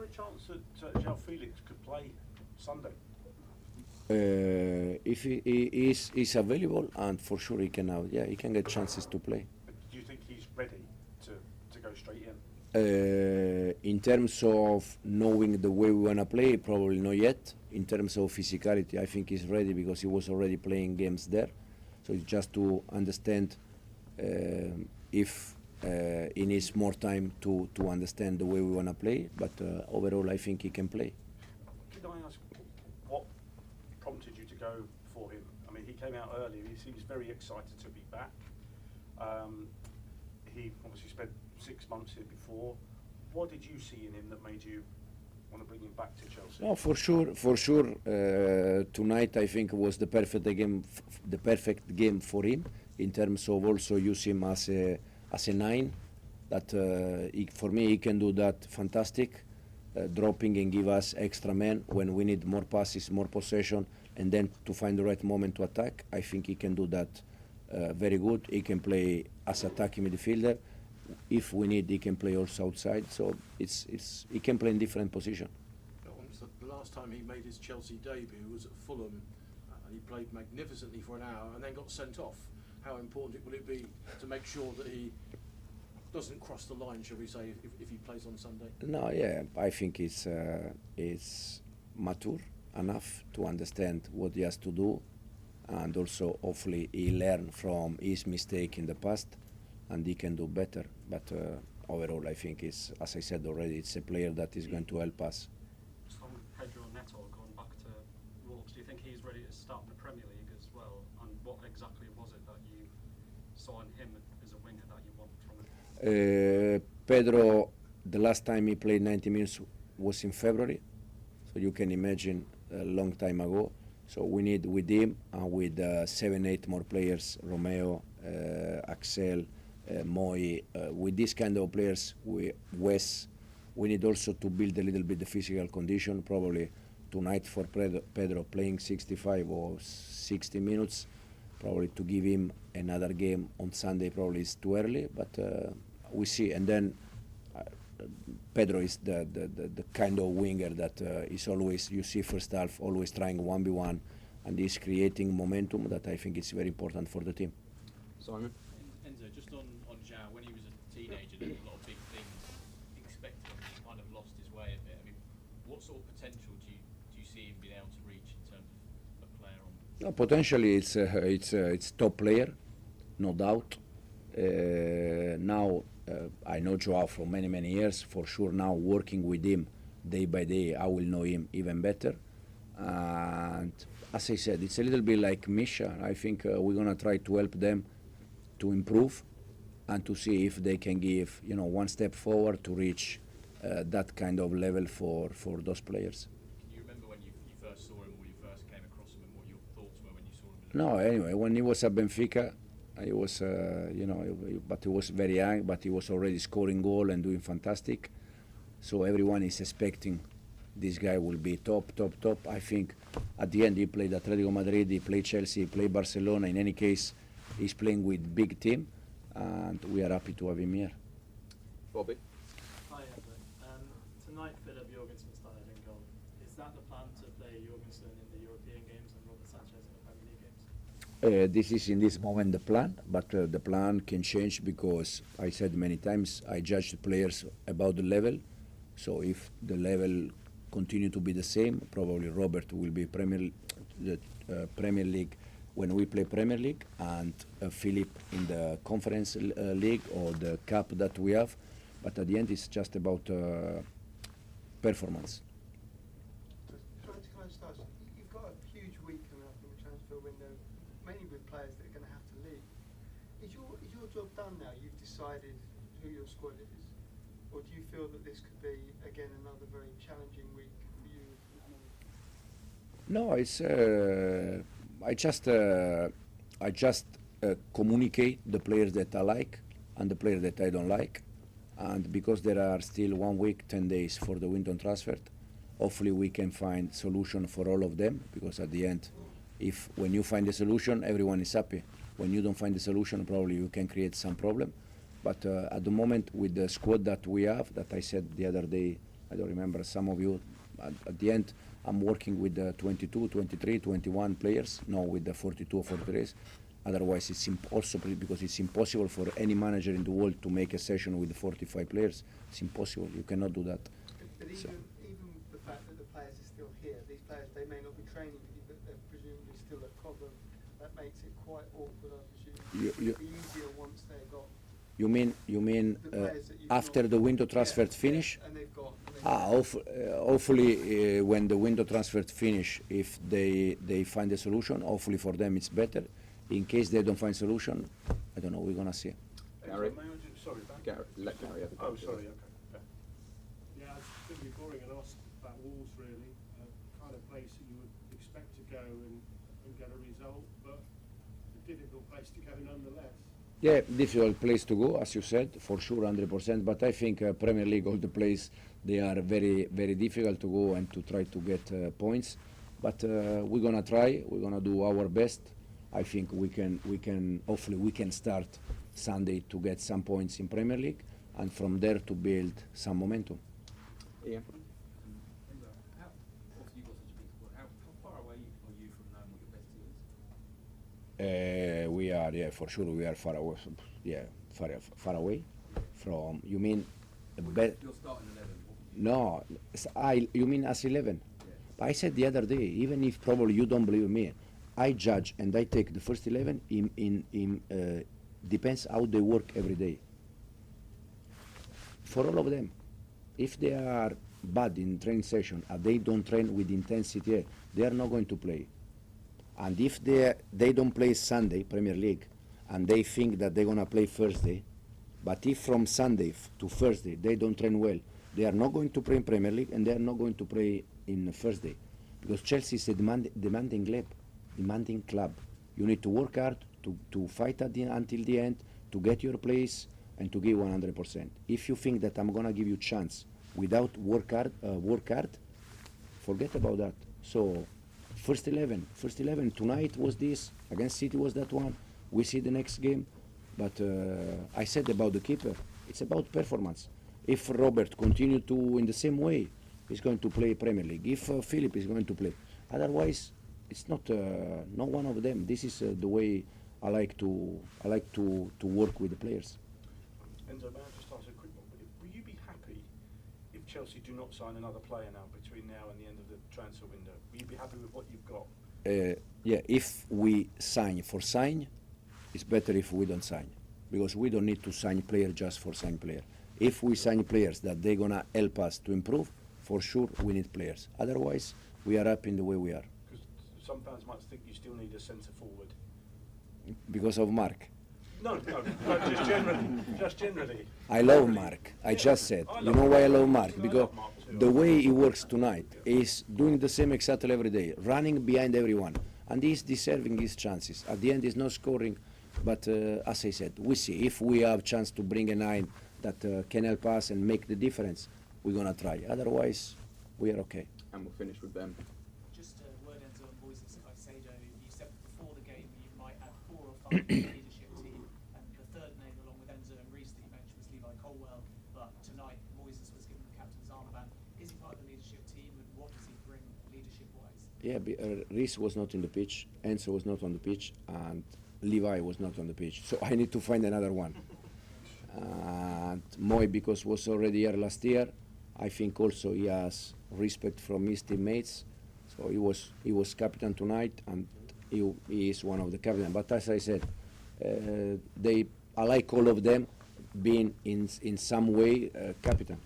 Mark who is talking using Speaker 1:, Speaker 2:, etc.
Speaker 1: a chance that Joao Felix could play Sunday?
Speaker 2: If he is available, and for sure he can have, yeah, he can get chances to play.
Speaker 1: Do you think he's ready to go straight in?
Speaker 2: In terms of knowing the way we want to play, probably not yet. In terms of physicality, I think he's ready because he was already playing games there. So it's just to understand if he needs more time to understand the way we want to play. But overall, I think he can play.
Speaker 1: Can I ask what prompted you to go for him? I mean, he came out earlier. He seems very excited to be back. He obviously spent 6 months here before. What did you see in him that made you want to bring him back to Chelsea?
Speaker 2: No, for sure. Tonight, I think was the perfect game for him in terms of also use him as a 9. That for me, he can do that fantastic, dropping and give us extra men when we need more passes, more possession, and then to find the right moment to attack. I think he can do that very good. He can play as attacking midfielder. If we need, he can play also outside. So he can play in different positions.
Speaker 3: The last time he made his Chelsea debut was at Fulham, and he played magnificently for an hour and then got sent off. How important will it be to make sure that he doesn't cross the line, shall we say, if he plays on Sunday?
Speaker 2: No, yeah, I think it's mature enough to understand what he has to do, and also hopefully he learn from his mistake in the past, and he can do better. But overall, I think it's, as I said already, it's a player that is going to help us.
Speaker 4: Just on Pedro Neto, going back to Wolves, do you think he's ready to start in the Premier League as well? And what exactly was it that you saw in him as a winger that you want from him?
Speaker 2: Pedro, the last time he played 90 minutes was in February, so you can imagine a long time ago. So we need with him and with 7-8 more players, Romeo, Axel, Moy, with this kind of players, Wes, we need also to build a little bit the physical condition. Probably tonight for Pedro playing 65 or 60 minutes, probably to give him another game on Sunday probably is too early, but we see. And then Pedro is the kind of winger that is always, you see first half, always trying 1v1, and is creating momentum that I think is very important for the team.
Speaker 5: Simon?
Speaker 6: Enzo, just on Joao, when he was a teenager, there were a lot of big things expected. He kind of lost his way a bit. I mean, what sort of potential do you see him being able to reach in terms of a player on?
Speaker 2: No, potentially it's top player, no doubt. Now I know Joao for many years. For sure, now working with him day by day, I will know him even better. And as I said, it's a little bit like Misha. I think we're gonna try to help them to improve and to see if they can give one step forward to reach that kind of level for those players.
Speaker 6: Can you remember when you first saw him or you first came across him and what your thoughts were when you saw him?
Speaker 2: No, anyway, when he was at Benfica, he was, but he was very young, but he was already scoring goal and doing fantastic. So everyone is expecting this guy will be top. I think at the end he played Atletico Madrid, he played Chelsea, he played Barcelona. In any case, he's playing with big team, and we are happy to have him here.
Speaker 5: Bobby?
Speaker 7: Hi, Edwin. Tonight, Philip Jorgensen started in goal. Is that the plan to play Jorgensen in the European games and Robert Sanchez in the Premier League games?
Speaker 2: This is in this moment the plan, but the plan can change because I said many times I judge the players about the level. So if the level continue to be the same, probably Robert will be Premier League when we play Premier League, and Philip in the Conference League or the Cup that we have. But at the end, it's just about performance.
Speaker 8: Can I just ask, you've got a huge week coming up in the transfer window, mainly with players that are going to have to leave. Is your job done now? You've decided who your squad is? Or do you feel that this could be, again, another very challenging week for you?
Speaker 2: No, it's I just communicate the players that I like and the players that I don't like, and because there are still 1 week, 10 days for the winter transfer, hopefully we can find solution for all of them. Because at the end, when you find a solution, everyone is happy. When you don't find a solution, probably you can create some problem. But at the moment, with the squad that we have, that I said the other day I don't remember some of you. At the end, I'm working with the 22, 23, 21 players, no, with the 42 or 43. Otherwise, it's also because it's impossible for any manager in the world to make a session with 45 players. It's impossible. You cannot do that.
Speaker 8: But
Speaker 2: So-
Speaker 8: even the fact that the players are still here, these players, they may not be training with you, but they're presumably still at Cobham. That makes it quite awkward, I presume.
Speaker 2: You-
Speaker 8: It'll be easier once they've got
Speaker 2: You mean
Speaker 8: the players that you've
Speaker 2: after
Speaker 8: not-
Speaker 2: the window transfer
Speaker 8: Yeah,
Speaker 2: finish?
Speaker 8: and they've got.
Speaker 2: Hopefully, when the window transfer finish, if they find a solution, hopefully for them it's better. In case they don't find solution, I don't know. We're gonna see.
Speaker 5: Gary?
Speaker 1: Sorry, back.
Speaker 5: Let Gary have a
Speaker 1: Oh,
Speaker 5: go.
Speaker 1: sorry, okay. Yeah.
Speaker 3: Yeah, it's going to be boring and ask about Wolves really. Kind of place that you would expect to go and get a result, but a difficult place to go nonetheless.
Speaker 2: Yeah, difficult place to go, as you said, for sure, 100%. But I think Premier League, all the places, they are very, very difficult to go and to try to get points. But we're gonna try. We're gonna do our best. I think we can. Hopefully, we can start Sunday to get some points in Premier League, and from there to build some momentum.
Speaker 5: Ian?
Speaker 6: How, obviously you've got such a big squad, how far away are you from knowing what your best team is?
Speaker 2: We are, yeah, for sure. We are far away. Yeah, far away from. You mean,
Speaker 6: Your starting 11,
Speaker 2: no? You mean as 11?
Speaker 6: yeah.
Speaker 2: I said the other day, even if probably you don't believe me, I judge and I take the first 11 in depends how they work every day. For all of them, if they are bad in training session and they don't train with intensity, they are not going to play. And if they don't play Sunday Premier League and they think that they're gonna play Thursday, but if from Sunday to Thursday they don't train well, they are not going to play in Premier League and they are not going to play in Thursday, because Chelsea is a demanding club. You need to work hard to fight until the end, to get your place and to give 100%. If you think that I'm gonna give you chance without work hard, forget about that. So first 11 tonight was this, against City was that one. We see the next game, but I said about the keeper, it's about performance. If Robert continue to in the same way, he's going to play Premier League. If Philip is going to play, otherwise it's not one of them. This is the way I like to work with the players.
Speaker 1: Enzo, may I just ask a quick one? Will you be happy if Chelsea do not sign another player now between now and the end of the transfer window? Will you be happy with what you've got?
Speaker 2: Yeah, if we sign, it's better if we don't sign, because we don't need to sign player just for sign player. If we sign players that they're gonna help us to improve, for sure we need players. Otherwise, we are happy in the way we are.
Speaker 1: Because some fans might think you still need a centre forward.
Speaker 2: Because of Mark.
Speaker 1: No, just generally.
Speaker 2: I love Mark. I just said.
Speaker 1: I
Speaker 2: You
Speaker 1: love
Speaker 2: know why I
Speaker 1: Mark.
Speaker 2: love Mark?
Speaker 1: I
Speaker 2: Because
Speaker 1: love Mark too.
Speaker 2: the way he works tonight is doing the same exactly every day, running behind everyone, and he's deserving his chances. At the end, he's not scoring, but as I said, we see if we have chance to bring a 9 that can help us and make the difference. We're gonna try. Otherwise, we are okay.
Speaker 5: And we'll finish with them.
Speaker 9: Just a word Enzo on Moises Caicedo. You said before the game you might add 4 or 5 to the leadership team, and the third name along with Enzo and Reece that you mentioned was Levi Colwell, but tonight Moises was given the captain's armband. Is he part of the leadership team, and what does he bring leadership-wise?
Speaker 2: Yeah, Reece was not in the pitch, Enzo was not on the pitch, and Levi was not on the pitch. So I need to find another one. And Moy, because was already here last year, I think also he has respect from his teammates. So he was captain tonight, and he is one of the captain. But as I said, I like all of them being in some way captain.